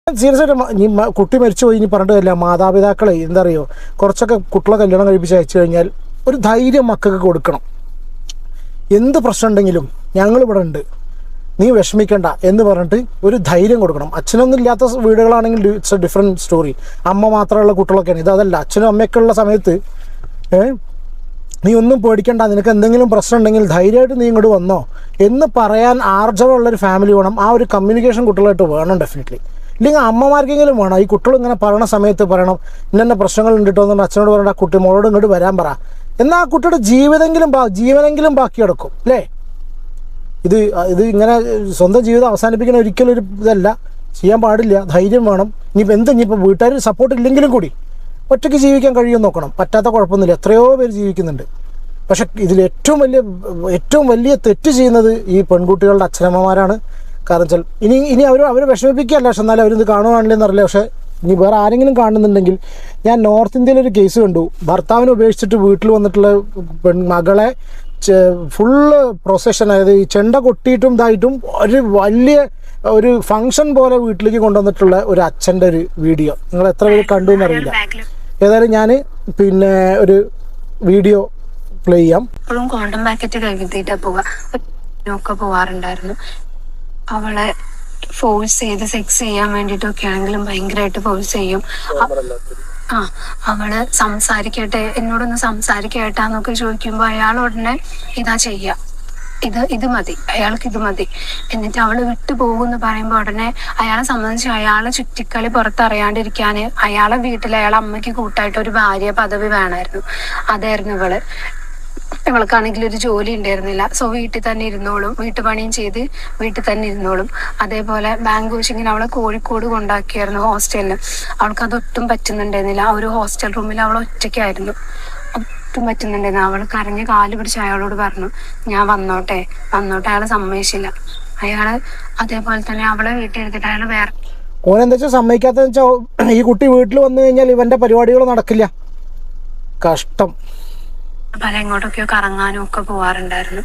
Serious ആയിട്ട് കുട്ടി മരിച്ചു പോയി ഇനി പറഞ്ഞിട്ട് കാര്യമില്ല. മാതാപിതാക്കളെ എന്താ അറിയോ, കുറച്ചൊക്കെ കുട്ടികളെ കല്യാണം കഴിപ്പിച്ച് അയച്ചു കഴിഞ്ഞാൽ ഒരു ധൈര്യം മക്കൾക്ക് കൊടുക്കണം. എന്ത് പ്രശ്നം ഉണ്ടെങ്കിലും ഞങ്ങളിവിടെ ഉണ്ട്, നീ വിഷമിക്കണ്ട എന്ന് പറഞ്ഞിട്ട് ഒരു ധൈര്യം കൊടുക്കണം. അച്ഛനൊന്നും ഇല്ലാത്ത വീടുകളാണെങ്കിൽ ഇറ്റ്സ് എ ഡിഫറെൻറ്റ് സ്റ്റോറി. അമ്മ മാത്രമുള്ള കുട്ടികളൊക്കെയാണ്. ഇതല്ല, അച്ഛനും അമ്മയൊക്കെ ഉള്ള സമയത്ത് നീ ഒന്നും പേടിക്കണ്ട, നിനക്ക് എന്തെങ്കിലും പ്രശ്നം ഉണ്ടെങ്കിൽ ധൈര്യമായിട്ട് നീ ഇങ്ങോട്ട് വന്നോ എന്ന് പറയാൻ ആർജവമുള്ളൊരു ഫാമിലി വേണം. ആ ഒരു കമ്മ്യൂണിക്കേഷൻ കുട്ടികളായിട്ട് വേണം ഡെഫിനറ്റ്ലി. ഇല്ലെങ്കിൽ അമ്മമാർക്കെങ്കിലും വേണം. ഈ കുട്ടികൾ ഇങ്ങനെ പറയണ സമയത്ത് പറയണം, ഇന്ന പ്രശ്നങ്ങൾ ഉണ്ടിട്ടോ എന്ന് അച്ഛനോട് പറയണ്ട, ആ കുട്ടി മോളോട് ഇങ്ങോട്ട് വരാൻ പറ. എന്നാൽ ആ കുട്ടിയുടെ ജീവനെങ്കിലും ബാക്കി കിടക്കും അല്ലേ? ഇത് ഇങ്ങനെ സ്വന്തം ജീവിതം അവസാനിപ്പിക്കുന്ന ഒരിക്കലും ഒരു ഇതല്ല, ചെയ്യാൻ പാടില്ല. ധൈര്യം വേണം. ഇനിയിപ്പോൾ വീട്ടുകാർ സപ്പോർട്ട് ഇല്ലെങ്കിലും കൂടി ഒറ്റയ്ക്ക് ജീവിക്കാൻ കഴിയുമെന്ന് നോക്കണം. പറ്റാത്ത കുഴപ്പമൊന്നുമില്ല, എത്രയോ പേര് ജീവിക്കുന്നുണ്ട്. പക്ഷെ ഇതിൽ ഏറ്റവും വലിയ തെറ്റ് ചെയ്യുന്നത് ഈ പെൺകുട്ടികളുടെ അച്ഛനമ്മമാരാണ്. കാരണം വെച്ചാൽ ഇനി അവർ വിഷമിപ്പിക്കുകയല്ല, പക്ഷെ എന്നാലും അവരിത് കാണുകയാണെന്ന് അറിയില്ല. പക്ഷേ ഇനി വേറെ ആരെങ്കിലും കാണുന്നുണ്ടെങ്കിൽ, ഞാൻ നോർത്ത് ഇന്ത്യയിലൊരു കേസ് കണ്ടു. ഭർത്താവിനെ ഉപേക്ഷിച്ചിട്ട് വീട്ടിൽ വന്നിട്ടുള്ള മകളെ ഫുള്ള് പ്രൊസഷൻ, അതായത് ഈ ചെണ്ട കൊട്ടിയിട്ടും ഇതായിട്ടും ഒരു വലിയ ഒരു ഫങ്ഷൻ പോലെ വീട്ടിലേക്ക് കൊണ്ടുവന്നിട്ടുള്ള ഒരു അച്ഛൻ്റെ ഒരു വീഡിയോ നിങ്ങൾ എത്ര പേര് കണ്ടു എന്നറിയില്ല. ഏതായാലും ഞാൻ പിന്നെ ഒരു വീഡിയോ പ്ലേ ചെയ്യാം. കോണ്ടം പാക്കറ്റ് കഴുകിട്ടാ പോവാറുണ്ടായിരുന്നു. അവളെ ഫോഴ്സ് ചെയ്ത് സെക്സ് ചെയ്യാൻ വേണ്ടിട്ടൊക്കെ ആണെങ്കിലും ഭയങ്കരമായിട്ട് ഫോഴ്സ് ചെയ്യും. അവള് സംസാരിക്കട്ടെ, എന്നോടൊന്ന് സംസാരിക്കട്ടാന്നൊക്കെ ചോദിക്കുമ്പോ അയാൾ ഉടനെ ഇതാ ചെയ്യാ, ഇത് മതി, അയാൾക്ക് ഇത് മതി. എന്നിട്ട് അവള് വിട്ടു പോകുമെന്ന് പറയുമ്പോ ഉടനെ അയാളെ സംബന്ധിച്ച് അയാളെ ചുറ്റിക്കളി പുറത്തറിയാണ്ടിരിക്കാന് അയാളെ വീട്ടിൽ അയാളെ അമ്മയ്ക്ക് കൂട്ടായിട്ട് ഒരു ഭാര്യ പദവി വേണമായിരുന്നു. അതായിരുന്നു ഇവൾക്കാണെങ്കിൽ ഒരു ജോലി ഉണ്ടായിരുന്നില്ല. സോ വീട്ടിൽ തന്നെ ഇരുന്നോളും, വീട്ടുപണിയും ചെയ്ത് വീട്ടിൽ തന്നെ ഇരുന്നോളും. അതേപോലെ ബാങ്ക് കോച്ചിങ്ങിന് അവളെ കോഴിക്കോട് കൊണ്ടാക്കിയായിരുന്നു ഹോസ്റ്റലിന്. അവൾക്ക് അതൊട്ടും പറ്റുന്നുണ്ടായിരുന്നില്ല. ആ ഒരു ഹോസ്റ്റൽ റൂമിൽ അവൾ ഒറ്റയ്ക്കായിരുന്നു, ഒട്ടും പറ്റുന്നുണ്ടായിരുന്നു. അവൾ കരഞ്ഞ് കാല് പിടിച്ച് അയാളോട് പറഞ്ഞു, ഞാൻ വന്നോട്ടെ. അയാൾ സമ്മതിച്ചില്ല. അയാള് അതേപോലെ തന്നെ അവളെ വീട്ടിൽ എടുത്തിട്ട് അയാൾ വേറെ ഓനെന്താ വെച്ചാൽ സമ്മതിക്കാത്തതെന്ന് വെച്ചാൽ ഈ കുട്ടി വീട്ടിൽ വന്നു കഴിഞ്ഞാൽ ഇവന്റെ പരിപാടികൾ നടക്കില്ല. കഷ്ടം. പല എങ്ങോട്ടൊക്കെയോ കറങ്ങാനും ഒക്കെ പോവാറുണ്ടായിരുന്നു.